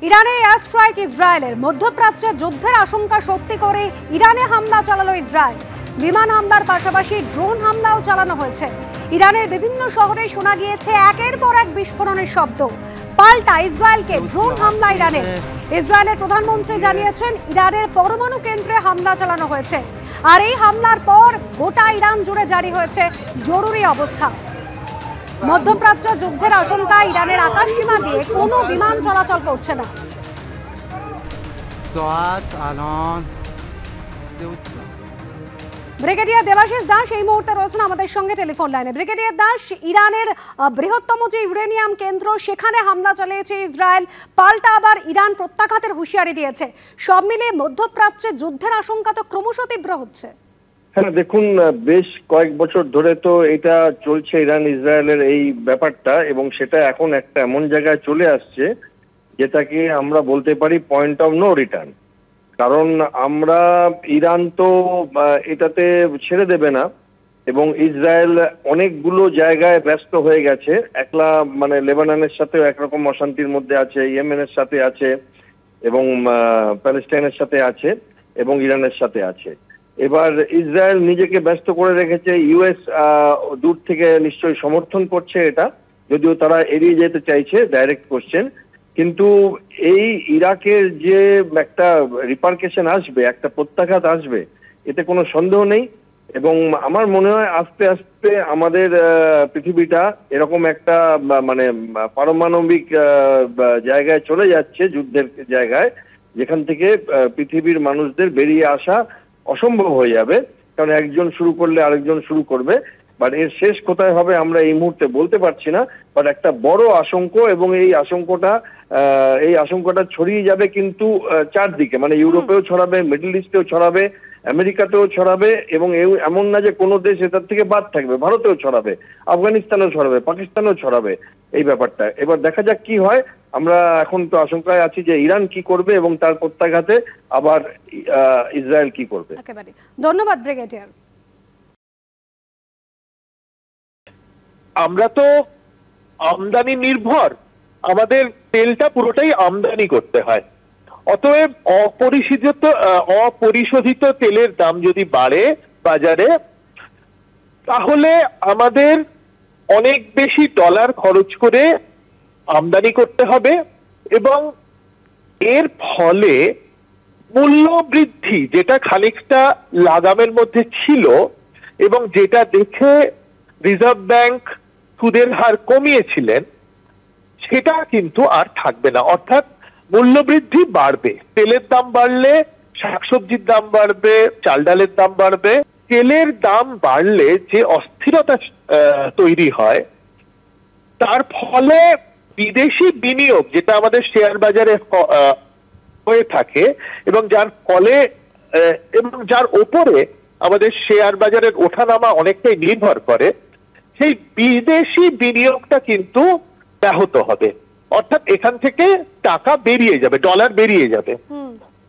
ইরানে air strike ইসরায়েলের। মধ্যপ্রাচ্যে যুদ্ধের আশঙ্কা সত্যি করে ইরানে হামলা চালালো ইসরায়েল। বিমান হামলার পাশাপাশি ড্রোন হামলাও চালানো হয়েছে। ইরানের বিভিন্ন শহরে শোনা গিয়েছে একের পর এক বিস্ফোরণের শব্দ। পাল্টা ইসরায়েলকে ড্রোন হামলা ইরানের। ইসরায়েলের প্রধানমন্ত্রী জানিয়েছেন ইরানের পরমাণু কেন্দ্রে হামলা চালানো হয়েছে। আর এই হামলার পর গোটা ইরান জুড়ে জারি হয়েছে জরুরি অবস্থা। মধ্যপ্রাচ্য যুদ্ধের আশঙ্কায় ইরানের আকাশসীমা দিয়ে কোনো বিমান চলাচল করছে না। ব্রিগেডিয়ার দেবাশিস দাস এই মুহূর্তে রয়েছেন আমাদের সঙ্গে টেলিফোন লাইনে। ব্রিগেডিয়ার দাস, ইরানের বৃহত্তম যে ইউরেনিয়াম কেন্দ্র সেখানে হামলা চালিয়েছে ইসরায়েল, পাল্টা আবার ইরান প্রত্যাঘাতের হুঁশিয়ারি দিয়েছে। সব মিলিয়ে মধ্যপ্রাচ্যে যুদ্ধের আশঙ্কা তো ক্রমশ তীব্র হচ্ছে। হ্যাঁ, দেখুন, বেশ কয়েক বছর ধরে তো এটা চলছে ইরান ইসরায়েলের এই ব্যাপারটা, এবং সেটা এখন একটা এমন জায়গায় চলে আসছে যেটাকে আমরা বলতে পারি পয়েন্ট অফ নো রিটার্ন। কারণ আমরা ইরান তো এটাতে ছেড়ে দেবে না, এবং ইসরায়েল অনেকগুলো জায়গায় ব্যস্ত হয়ে গেছে। একলা লেবাননের সাথেও একরকম অশান্তির মধ্যে আছে, ইয়েমেনের সাথে আছে, এবং প্যালেস্টাইনের সাথে আছে, এবং ইরানের সাথে আছে। এবার ইসরায়েল নিজেকে ব্যস্ত করে রেখেছে। ইউএস দূর থেকে নিশ্চয়ই সমর্থন করছে এটা, যদিও তারা এড়িয়ে যেতে চাইছে ডাইরেক্ট কোশ্চেন। কিন্তু এই ইরাকের যে একটা রিপারকেশন আসবে, একটা প্রত্যাঘাত আসবে, এতে কোনো সন্দেহ নেই। এবং আমার মনে হয় আস্তে আস্তে আমাদের পৃথিবীটা এরকম একটা পারমাণবিক জায়গায় চলে যাচ্ছে, যুদ্ধের জায়গায়, যেখান থেকে পৃথিবীর মানুষদের বেরিয়ে আসা অসম্ভব হয়ে যাবে। কারণ একজন শুরু করলে আরেকজন শুরু করবে। বাট এর শেষ কোথায় হবে আমরা এই মুহূর্তে বলতে পারছি না। বাট একটা বড় আশঙ্ক, এবং এই আশঙ্কাটা ছড়িয়ে যাবে কিন্তু চারদিকে, ইউরোপেও ছড়াবে, মিডল ইস্টেও ছড়াবে, আমেরিকাতেও ছড়াবে, এবং এমন না যে কোনো দেশ এটার থেকে বাদ থাকবে। ভারতেও ছড়াবে, আফগানিস্তানেও ছড়াবে, পাকিস্তানেও ছড়াবে এই ব্যাপারটা। এবার দেখা যাক কি হয়। আমরা এখন তো আশঙ্কায় আছি যে ইরান কি করবে, এবং তার প্রত্যাঘাতে আবার ইসরায়েল কি করবে। ধন্যবাদ ব্রিগেডিয়ার। আমরা তো আমদানি নির্ভর, আমাদের তেলটা পুরোটাই আমদানি করতে হয়। অতএব অপরিশোধিত তেলের দাম যদি বাড়ে বাজারে, তাহলে আমাদের অনেক বেশি ডলার খরচ করে আমদানি করতে হবে, এবং এর ফলে মূল্য বৃদ্ধি, যেটা খানিকটা লাগামের মধ্যে ছিল এবং যেটা দেখে রিজার্ভ ব্যাংক সুদের হার কমিয়েছিলেন, সেটা কিন্তু আর থাকবে না। অর্থাৎ মূল্য বৃদ্ধি বাড়বে। তেলের দাম বাড়লে শাকসবজির দাম বাড়বে, চাল ডালের দাম বাড়বে। তেলের দাম বাড়লে যে অস্থিরতা তৈরি হয়, তার ফলে বিদেশি বিনিয়োগ, যেটা আমাদের শেয়ার বাজারে হয়ে থাকে, এবং যার ওপরে আমাদের শেয়ার বাজারের ওঠানামা অনেকটাই নির্ভর করে, সেই বিদেশি বিনিয়োগটা কিন্তু ব্যাহত হবে। অর্থাৎ এখান থেকে টাকা বেরিয়ে যাবে, ডলার বেরিয়ে যাবে।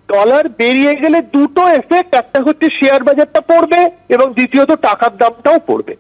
ডলার বেরিয়ে গেলে দুটো এফেক্ট, একটা হচ্ছে শেয়ার বাজারটা পড়বে, এবং দ্বিতীয়ত টাকার দামটাও পড়বে।